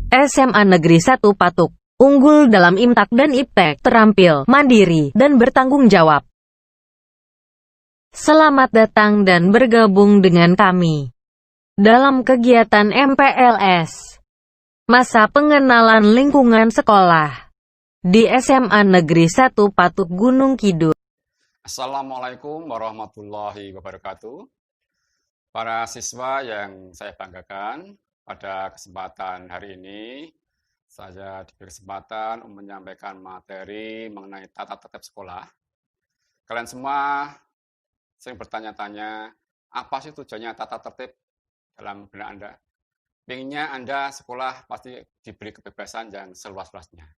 SMA Negeri 1 Patuk, unggul dalam IMTAK dan IPTEK, terampil, mandiri, dan bertanggung jawab. Selamat datang dan bergabung dengan kami dalam kegiatan MPLS, masa pengenalan lingkungan sekolah, di SMA Negeri 1 Patuk Gunung Kidul. Assalamualaikum warahmatullahi wabarakatuh. Para siswa yang saya banggakan, pada kesempatan hari ini saya diberi kesempatan untuk menyampaikan materi mengenai tata tertib sekolah. Kalian semua sering bertanya-tanya, apa sih tujuannya tata tertib dalam benak Anda? Pengennya Anda sekolah pasti diberi kebebasan yang seluas-luasnya.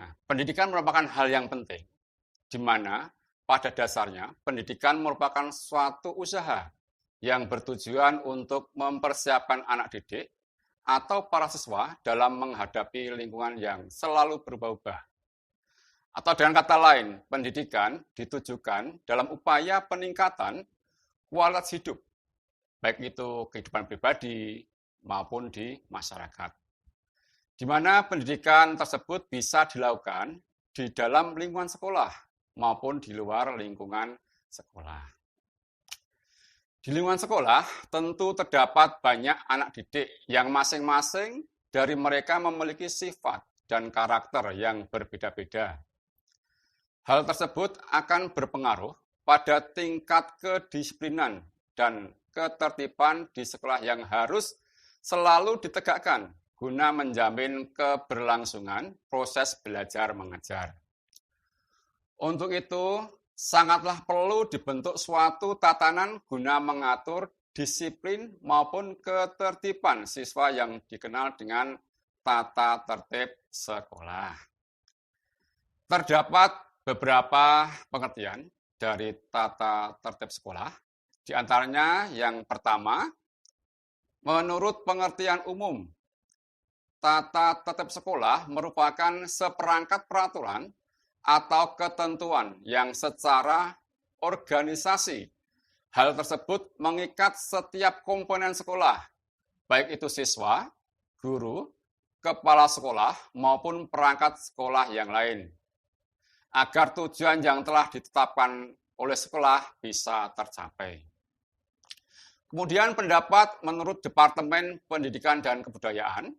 Nah, pendidikan merupakan hal yang penting, di mana pada dasarnya pendidikan merupakan suatu usaha yang bertujuan untuk mempersiapkan anak didik atau para siswa dalam menghadapi lingkungan yang selalu berubah-ubah. Atau dengan kata lain, pendidikan ditujukan dalam upaya peningkatan kualitas hidup, baik itu kehidupan pribadi maupun di masyarakat. Di mana pendidikan tersebut bisa dilakukan di dalam lingkungan sekolah maupun di luar lingkungan sekolah. Di lingkungan sekolah tentu terdapat banyak anak didik yang masing-masing dari mereka memiliki sifat dan karakter yang berbeda-beda. Hal tersebut akan berpengaruh pada tingkat kedisiplinan dan ketertiban di sekolah yang harus selalu ditegakkan guna menjamin keberlangsungan proses belajar mengajar. Untuk itu, sangatlah perlu dibentuk suatu tatanan guna mengatur disiplin maupun ketertiban siswa yang dikenal dengan tata tertib sekolah. Terdapat beberapa pengertian dari tata tertib sekolah. Di antaranya yang pertama, menurut pengertian umum, tata tertib sekolah merupakan seperangkat peraturan atau ketentuan yang secara organisasi. Hal tersebut mengikat setiap komponen sekolah, baik itu siswa, guru, kepala sekolah, maupun perangkat sekolah yang lain, agar tujuan yang telah ditetapkan oleh sekolah bisa tercapai. Kemudian pendapat menurut Departemen Pendidikan dan Kebudayaan,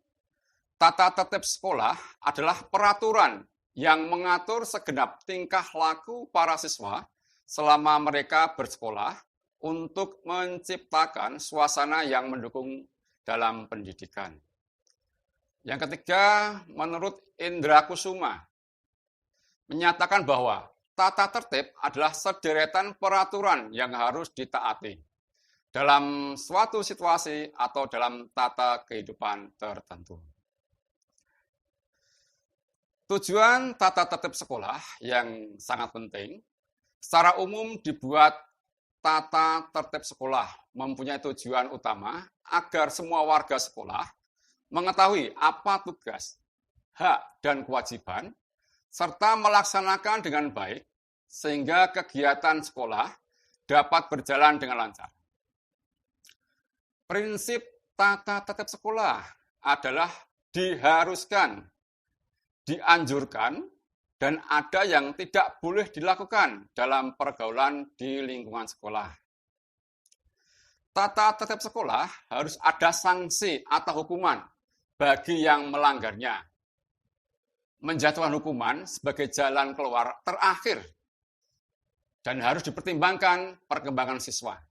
tata tertib sekolah adalah peraturan yang mengatur segenap tingkah laku para siswa selama mereka bersekolah untuk menciptakan suasana yang mendukung dalam pendidikan. Yang ketiga, menurut Indra Kusuma, menyatakan bahwa tata tertib adalah sederetan peraturan yang harus ditaati dalam suatu situasi atau dalam tata kehidupan tertentu. Tujuan tata tertib sekolah yang sangat penting, secara umum dibuat tata tertib sekolah mempunyai tujuan utama agar semua warga sekolah mengetahui apa tugas, hak, dan kewajiban, serta melaksanakan dengan baik sehingga kegiatan sekolah dapat berjalan dengan lancar. Prinsip tata tertib sekolah adalah diharuskan, dianjurkan, dan ada yang tidak boleh dilakukan dalam pergaulan di lingkungan sekolah. Tata tertib sekolah harus ada sanksi atau hukuman bagi yang melanggarnya. Menjatuhkan hukuman sebagai jalan keluar terakhir dan harus dipertimbangkan perkembangan siswa,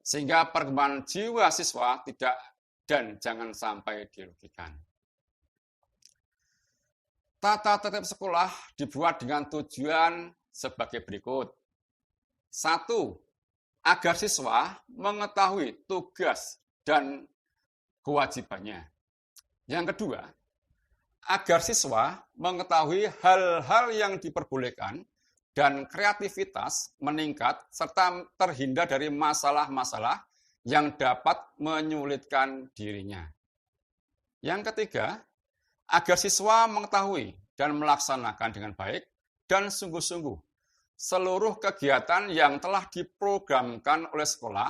sehingga perkembangan jiwa siswa tidak dan jangan sampai dirugikan. Tata tertib sekolah dibuat dengan tujuan sebagai berikut. 1. Agar siswa mengetahui tugas dan kewajibannya. Yang kedua, agar siswa mengetahui hal-hal yang diperbolehkan dan kreativitas meningkat serta terhindar dari masalah-masalah yang dapat menyulitkan dirinya. Yang ketiga, agar siswa mengetahui dan melaksanakan dengan baik dan sungguh-sungguh seluruh kegiatan yang telah diprogramkan oleh sekolah,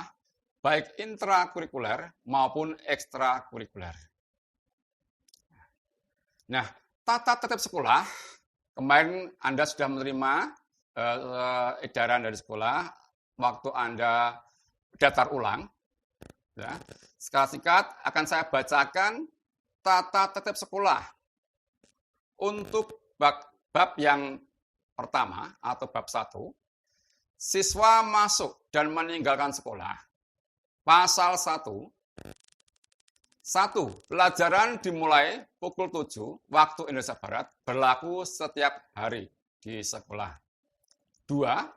baik intrakurikuler maupun ekstrakurikuler. Nah, tata tertib sekolah, kemarin Anda sudah menerima edaran dari sekolah, waktu Anda daftar ulang, ya. Secara singkat akan saya bacakan tata tertib sekolah untuk bab yang pertama atau bab 1, siswa masuk dan meninggalkan sekolah. Pasal 1, pelajaran dimulai pukul 7 waktu Indonesia Barat, berlaku setiap hari di sekolah. 2,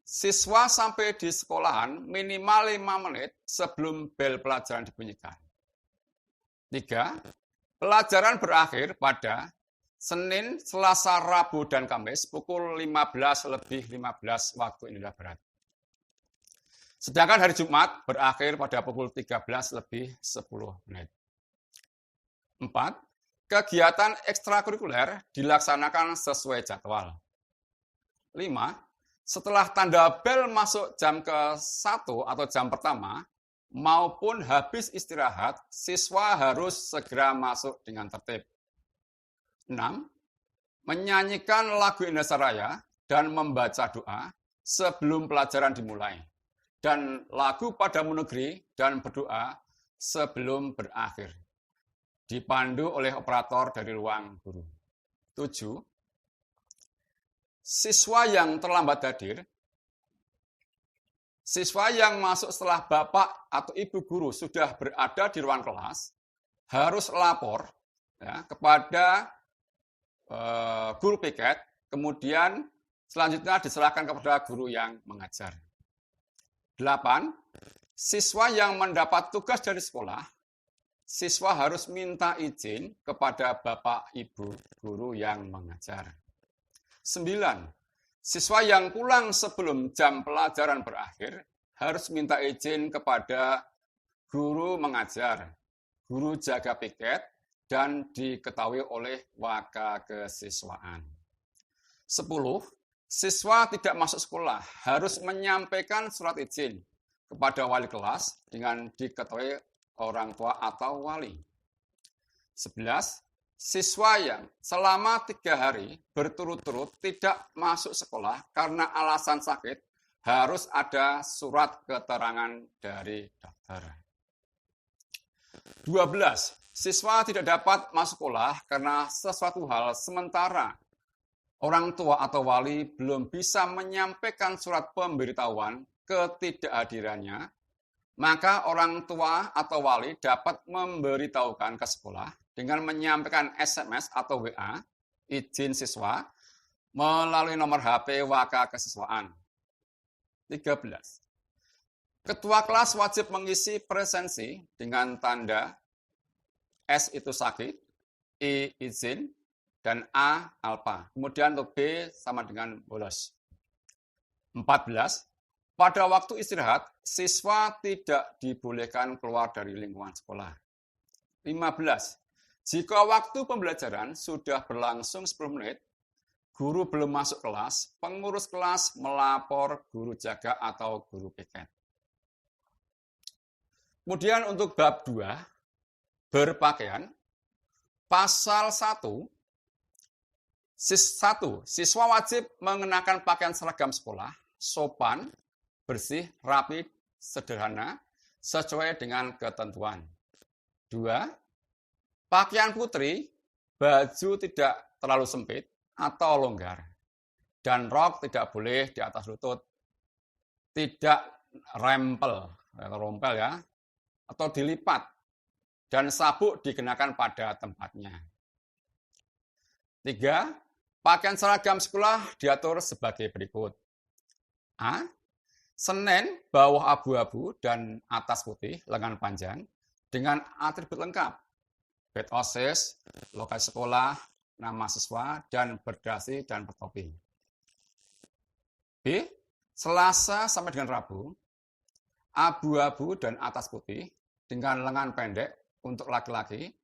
siswa sampai di sekolahan minimal 5 menit sebelum bel pelajaran dibunyikan. 3, pelajaran berakhir pada Senin, Selasa, Rabu, dan Kamis pukul 15:15 waktu Indonesia Barat. Sedangkan hari Jumat berakhir pada pukul 13:10. 4. Kegiatan ekstrakurikuler dilaksanakan sesuai jadwal. 5. Setelah tanda bel masuk jam ke-1 atau jam pertama, maupun habis istirahat, siswa harus segera masuk dengan tertib. 6. Menyanyikan lagu Indonesia Raya dan membaca doa sebelum pelajaran dimulai. Dan lagu Padamu Negeri dan berdoa sebelum berakhir. Dipandu oleh operator dari ruang guru. 7. Siswa yang terlambat hadir, siswa yang masuk setelah bapak atau ibu guru sudah berada di ruang kelas, harus lapor ya, kepada guru piket, kemudian selanjutnya diserahkan kepada guru yang mengajar. 8. Siswa yang mendapat tugas dari sekolah, siswa harus minta izin kepada bapak ibu guru yang mengajar. 9. Siswa yang pulang sebelum jam pelajaran berakhir harus minta izin kepada guru mengajar, guru jaga piket, dan diketahui oleh wakakesiswaan. 10. Siswa tidak masuk sekolah harus menyampaikan surat izin kepada wali kelas dengan diketahui orang tua atau wali. 11. Siswa yang selama 3 hari berturut-turut tidak masuk sekolah karena alasan sakit harus ada surat keterangan dari dokter. 12. Siswa tidak dapat masuk sekolah karena sesuatu hal sementara orang tua atau wali belum bisa menyampaikan surat pemberitahuan ketidakhadirannya, maka orang tua atau wali dapat memberitahukan ke sekolah dengan menyampaikan SMS atau WA izin siswa melalui nomor HP wakakesiswaan. 13. Ketua kelas wajib mengisi presensi dengan tanda S itu sakit, I izin, dan A alpa. Kemudian untuk B sama dengan bolos. 14. Pada waktu istirahat, siswa tidak dibolehkan keluar dari lingkungan sekolah. 15. Jika waktu pembelajaran sudah berlangsung 10 menit, guru belum masuk kelas, pengurus kelas melapor guru jaga atau guru piket. Kemudian untuk bab 2, berpakaian, pasal 1, siswa wajib mengenakan pakaian seragam sekolah, sopan, bersih, rapi, sederhana, sesuai dengan ketentuan. 2. Pakaian putri, baju tidak terlalu sempit atau longgar, dan rok tidak boleh di atas lutut, tidak rompel ya, atau dilipat, dan sabuk dikenakan pada tempatnya. 3. Pakaian seragam sekolah diatur sebagai berikut. A. Senen bawah abu-abu dan atas putih, lengan panjang, dengan atribut lengkap. Bed OSIS, lokasi sekolah, nama siswa, dan berdasi dan bertopi. B. Selasa sampai dengan Rabu, abu-abu dan atas putih, dengan lengan pendek untuk laki-laki,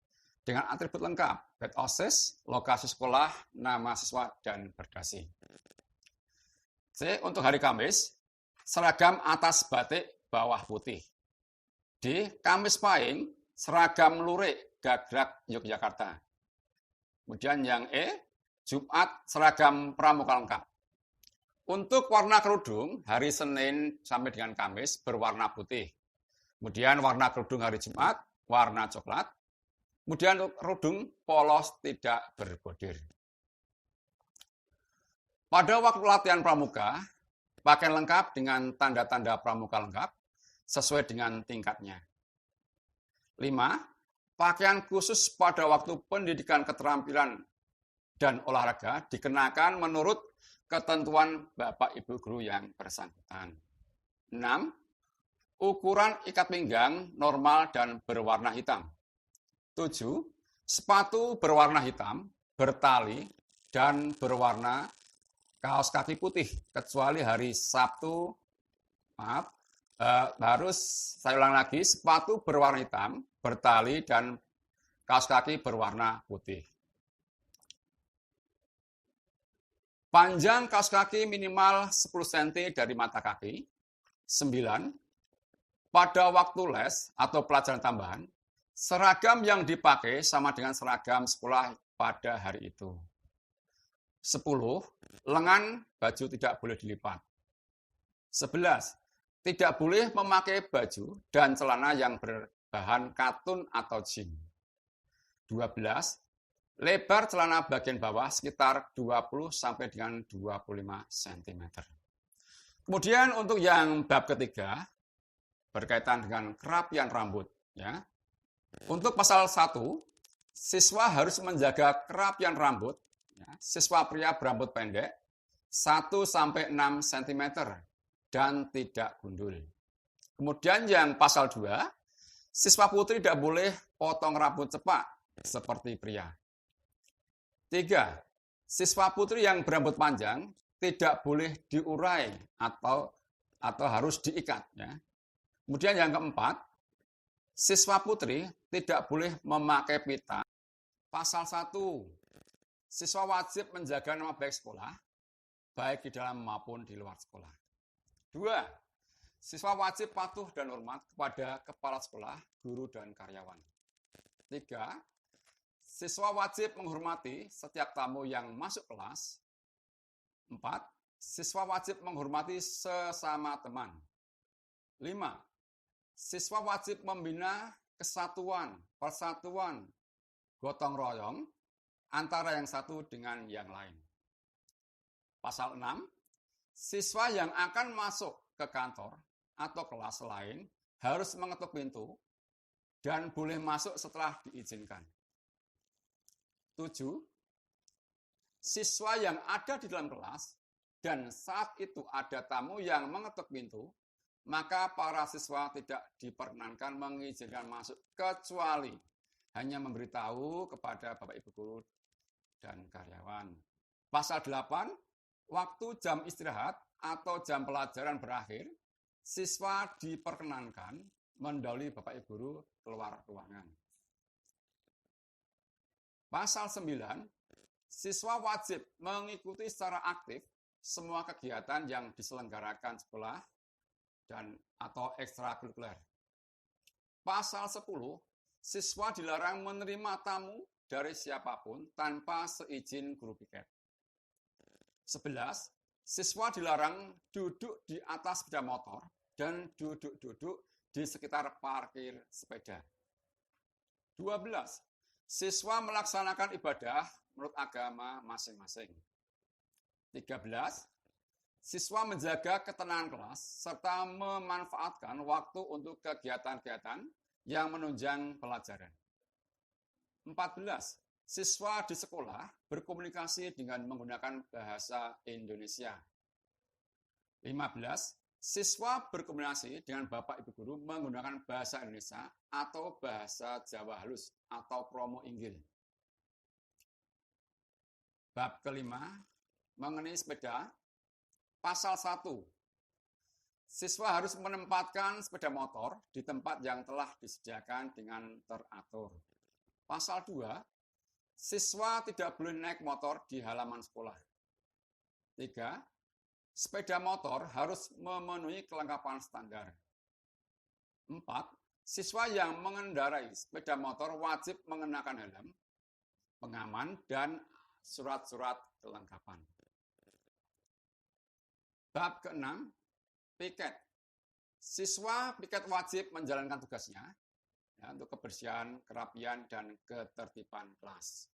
dengan atribut lengkap, bed OSIS, lokasi sekolah, nama siswa, dan berdasi. C. Untuk hari Kamis, seragam atas batik, bawah putih. D. Kamis pahing, seragam lurik, Gagrag, Yogyakarta. Kemudian yang E, Jumat seragam pramuka lengkap. Untuk warna kerudung, hari Senin sampai dengan Kamis berwarna putih. Kemudian warna kerudung hari Jumat, warna coklat. Kemudian untuk kerudung polos tidak berbordir. Pada waktu latihan pramuka, pakaian lengkap dengan tanda-tanda pramuka lengkap sesuai dengan tingkatnya. 5. Pakaian khusus pada waktu pendidikan keterampilan dan olahraga dikenakan menurut ketentuan Bapak Ibu guru yang bersangkutan. 6. Ukuran ikat pinggang normal dan berwarna hitam. 7. Sepatu berwarna hitam, bertali, dan berwarna kaos kaki putih, kecuali hari Sabtu, saya ulang lagi, sepatu berwarna hitam, bertali, dan kaos kaki berwarna putih. Panjang kaos kaki minimal 10 cm dari mata kaki. 9. Pada waktu les atau pelajaran tambahan, seragam yang dipakai sama dengan seragam sekolah pada hari itu. 10. Lengan baju tidak boleh dilipat. 11. Tidak boleh memakai baju dan celana yang berbahan katun atau jin. 12. Lebar celana bagian bawah sekitar 20 sampai dengan 25 cm. Kemudian untuk yang bab ketiga berkaitan dengan kerapian rambut, ya. Untuk pasal 1, siswa harus menjaga kerapian rambut. Ya, siswa pria berambut pendek 1 sampai 6 cm dan tidak gundul. Kemudian yang pasal 2, siswa putri tidak boleh potong rambut cepat seperti pria. 3. Siswa putri yang berambut panjang tidak boleh diurai atau harus diikat. Ya. Kemudian yang keempat, siswa putri tidak boleh memakai pita. Pasal 1, siswa wajib menjaga nama baik sekolah, baik di dalam maupun di luar sekolah. 2. Siswa wajib patuh dan hormat kepada kepala sekolah, guru, dan karyawan. 3. Siswa wajib menghormati setiap tamu yang masuk kelas. 4. Siswa wajib menghormati sesama teman. 5. Siswa wajib membina kesatuan, persatuan, gotong royong antara yang satu dengan yang lain. Pasal 6, siswa yang akan masuk ke kantor atau kelas lain harus mengetuk pintu dan boleh masuk setelah diizinkan. 7. Siswa yang ada di dalam kelas dan saat itu ada tamu yang mengetuk pintu, maka para siswa tidak diperkenankan mengizinkan masuk kecuali hanya memberitahu kepada Bapak Ibu guru dan karyawan. Pasal 8, waktu jam istirahat atau jam pelajaran berakhir, siswa diperkenankan mendahului Bapak Ibu guru keluar ruangan. Pasal 9, siswa wajib mengikuti secara aktif semua kegiatan yang diselenggarakan sekolah dan atau ekstrakurikuler. Pasal 10, siswa dilarang menerima tamu dari siapapun tanpa seizin guru piket. 11. Siswa dilarang duduk di atas sepeda motor dan duduk-duduk di sekitar parkir sepeda. 12. Siswa melaksanakan ibadah menurut agama masing-masing. 13. Siswa menjaga ketenangan kelas serta memanfaatkan waktu untuk kegiatan-kegiatan yang menunjang pelajaran. 14. Siswa di sekolah berkomunikasi dengan menggunakan bahasa Indonesia. 15. Siswa berkomunikasi dengan Bapak Ibu guru menggunakan bahasa Indonesia atau bahasa Jawa halus atau promo Inggil. Bab kelima, mengenai sepeda. Pasal 1. Siswa harus menempatkan sepeda motor di tempat yang telah disediakan dengan teratur. Pasal 2. Siswa tidak boleh naik motor di halaman sekolah. 3. Sepeda motor harus memenuhi kelengkapan standar. 4. Siswa yang mengendarai sepeda motor wajib mengenakan helm. pengaman, dan surat-surat kelengkapan. Bab ke-6, piket. Siswa piket wajib menjalankan tugasnya ya, untuk kebersihan, kerapian, dan ketertiban kelas.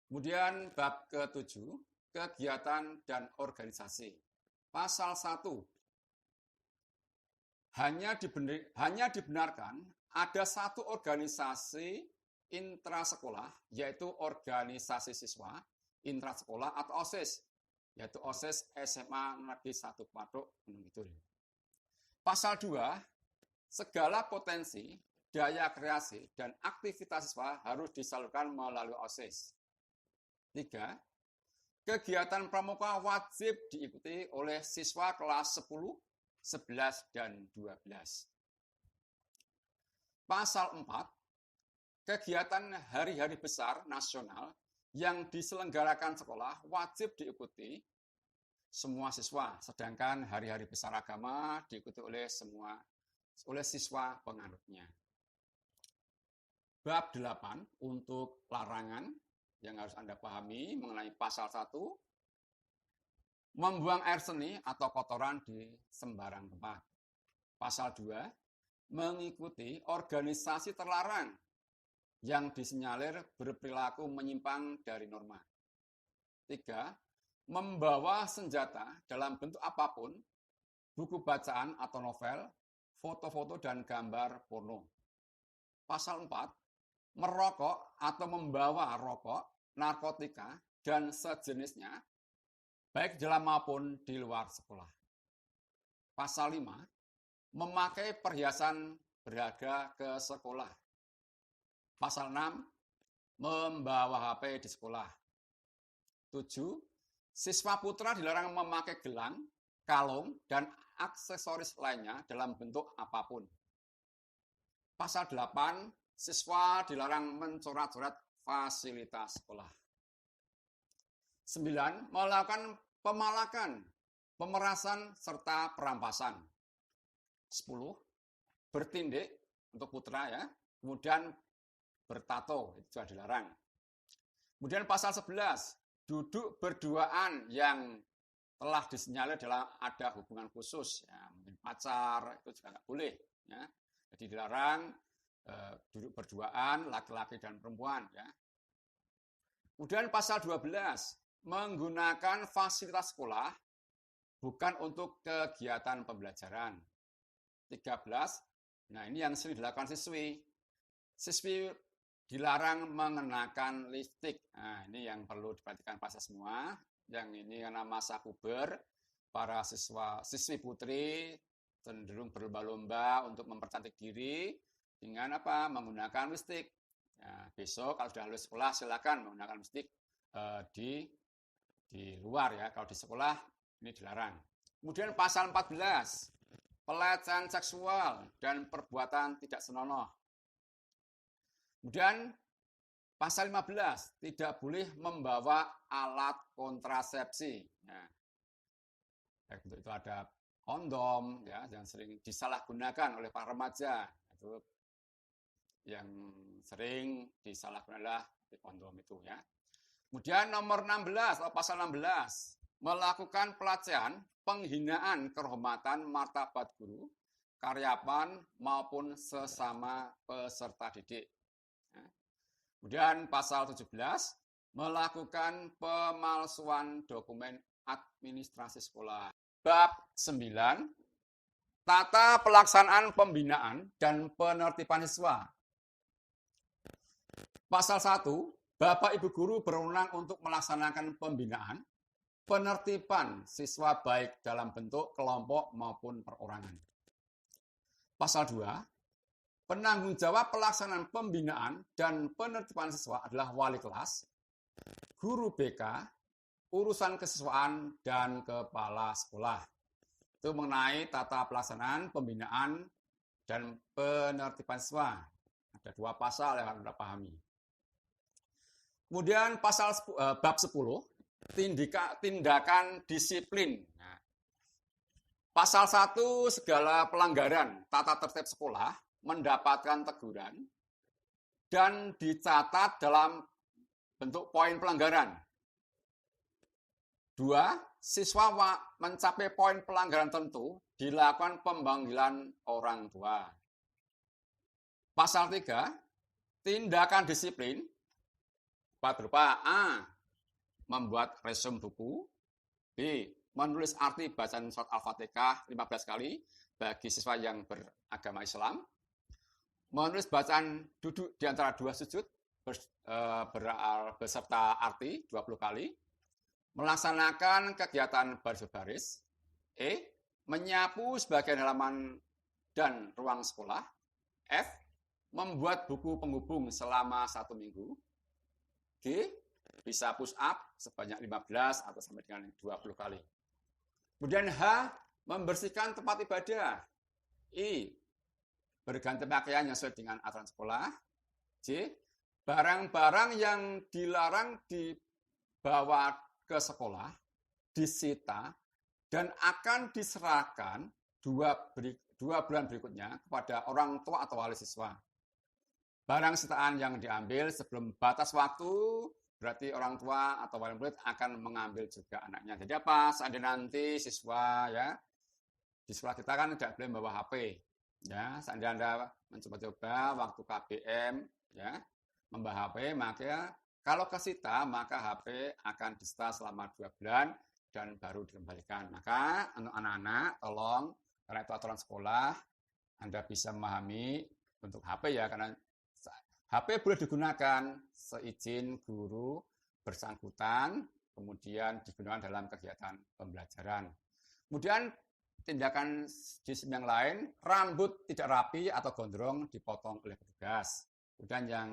Kemudian bab ke-7, kegiatan dan organisasi. Pasal 1. Hanya dibenarkan ada satu organisasi intrasekolah, yaitu organisasi siswa intrasekolah atau OSIS, yaitu OSIS SMA Negeri 1 Patok Gunung Kidul. Pasal 2, segala potensi, daya kreasi, dan aktivitas siswa harus disalurkan melalui OSIS. 3, kegiatan pramuka wajib diikuti oleh siswa kelas 10, 11, dan 12. Pasal 4, kegiatan hari-hari besar nasional yang diselenggarakan sekolah wajib diikuti semua siswa, sedangkan hari-hari besar agama diikuti oleh siswa penganutnya. Bab 8 untuk larangan yang harus Anda pahami mengenai pasal 1, membuang air seni atau kotoran di sembarang tempat. Pasal 2, mengikuti organisasi terlarang yang disinyalir berperilaku menyimpang dari norma. 3, membawa senjata dalam bentuk apapun, buku bacaan atau novel, foto-foto dan gambar porno. Pasal 4, merokok atau membawa rokok, narkotika, dan sejenisnya, baik dalam maupun di luar sekolah. Pasal 5, memakai perhiasan berharga ke sekolah. Pasal 6, membawa HP di sekolah. 7, siswa putra dilarang memakai gelang, kalung, dan aksesoris lainnya dalam bentuk apapun. Pasal 8, siswa dilarang mencoret-coret fasilitas sekolah. 9, melakukan pemalakan, pemerasan, serta perampasan. 10, bertindik untuk putra ya, kemudian bertato, itu juga dilarang. Kemudian pasal 11, duduk berduaan yang telah disinyalir dalam ada hubungan khusus, ya, mungkin pacar, itu juga nggak boleh. Ya. Jadi dilarang duduk berduaan laki-laki dan perempuan. Ya. Kemudian pasal 12, menggunakan fasilitas sekolah bukan untuk kegiatan pembelajaran. 13, nah ini yang sering dilakukan siswi. Siswi dilarang mengenakan lipstik. Nah, ini yang perlu diperhatikan pasal semua. Yang ini karena masa puber, para siswi putri cenderung berlomba-lomba untuk mempercantik diri dengan apa? Menggunakan lipstik. Ya, besok kalau sudah lulus sekolah silakan menggunakan lipstik di luar ya. Kalau di sekolah ini dilarang. Kemudian pasal 14, pelecehan seksual dan perbuatan tidak senonoh. Kemudian pasal 15, tidak boleh membawa alat kontrasepsi. Ya. Itu ada kondom ya, yang sering disalahgunakan oleh para remaja. Itu yang sering disalahgunakan adalah kondom itu ya. Kemudian nomor 16 atau pasal 16, melakukan pelecehan, penghinaan kehormatan martabat guru, karyawan maupun sesama peserta didik. Kemudian pasal 17, melakukan pemalsuan dokumen administrasi sekolah. Bab 9, tata pelaksanaan pembinaan dan penertiban siswa. Pasal 1, Bapak Ibu Guru berwenang untuk melaksanakan pembinaan, penertiban siswa baik dalam bentuk kelompok maupun perorangan. Pasal 2, penanggung jawab pelaksanaan pembinaan dan penertiban siswa adalah wali kelas, guru BK, urusan kesiswaan, dan kepala sekolah. Itu mengenai tata pelaksanaan pembinaan dan penertiban siswa. Ada 2 pasal yang harus Anda pahami. Kemudian bab 10, tindakan disiplin. Nah, pasal 1, segala pelanggaran tata tertib sekolah mendapatkan teguran dan dicatat dalam bentuk poin pelanggaran. 2. Siswa mencapai poin pelanggaran tertentu dilakukan pemanggilan orang tua. Pasal 3, tindakan disiplin berupa A. Membuat resume buku, B. Menulis arti bacaan surat Al-Fatihah 15 kali bagi siswa yang beragama Islam, menulis bacaan duduk di antara dua sujud beserta arti 20 kali, melaksanakan kegiatan baris-baris, menyapu sebagian halaman dan ruang sekolah, F. Membuat buku penghubung selama 1 minggu, G. Bisa push up sebanyak 15 atau sampai dengan 20 kali. Kemudian H. Membersihkan tempat ibadah, I. Berganti pakaian yang sesuai dengan aturan sekolah, J. Barang-barang yang dilarang dibawa ke sekolah disita dan akan diserahkan 2 bulan berikutnya kepada orang tua atau wali siswa. Barang sitaan yang diambil sebelum batas waktu berarti orang tua atau wali murid akan mengambil juga anaknya. Jadi apa? Seandainya nanti siswa ya di sekolah kita kan tidak boleh membawa HP. Ya, seandainya Anda mencoba-coba waktu KBM ya membawa HP, maka kalau kesita, maka HP akan disita selama 2 bulan dan baru dikembalikan. Maka untuk anak-anak, tolong, karena itu aturan sekolah, Anda bisa memahami untuk HP ya, karena HP boleh digunakan seizin guru bersangkutan, kemudian digunakan dalam kegiatan pembelajaran. Kemudian tindakan disiplin yang lain, rambut tidak rapi atau gondrong dipotong oleh petugas. Kemudian yang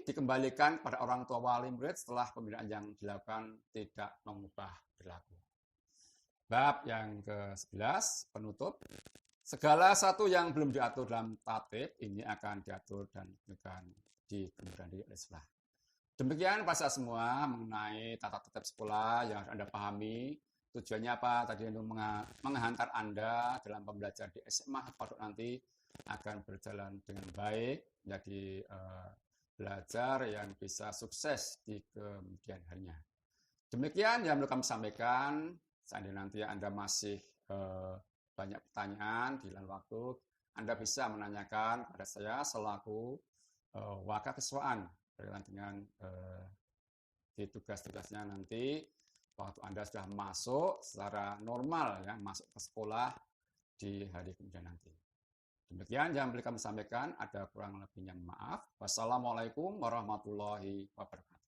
dikembalikan pada orang tua wali murid setelah pembinaan yang dilakukan tidak mengubah perilaku. Bab yang ke-11, penutup. Segala satu yang belum diatur dalam tatib ini akan diatur dan diberikan di kemudian hari oleh sekolah. Demikian pasal semua mengenai tata tertib sekolah yang Anda pahami. Tujuannya apa? Tadi untuk menghantar Anda dalam pembelajaran di SMA pada nanti akan berjalan dengan baik, menjadi belajar yang bisa sukses di kemudian harinya. Demikian yang perlu kami sampaikan. Seandainya nanti Anda masih banyak pertanyaan di lain waktu, Anda bisa menanyakan kepada saya selaku wakil kesuaan berkaitan dengan di tugas-tugasnya nanti waktu Anda sudah masuk secara normal ya masuk ke sekolah di hari kemudian nanti. Demikian yang boleh kami sampaikan, ada kurang lebihnya maaf. Wassalamualaikum warahmatullahi wabarakatuh.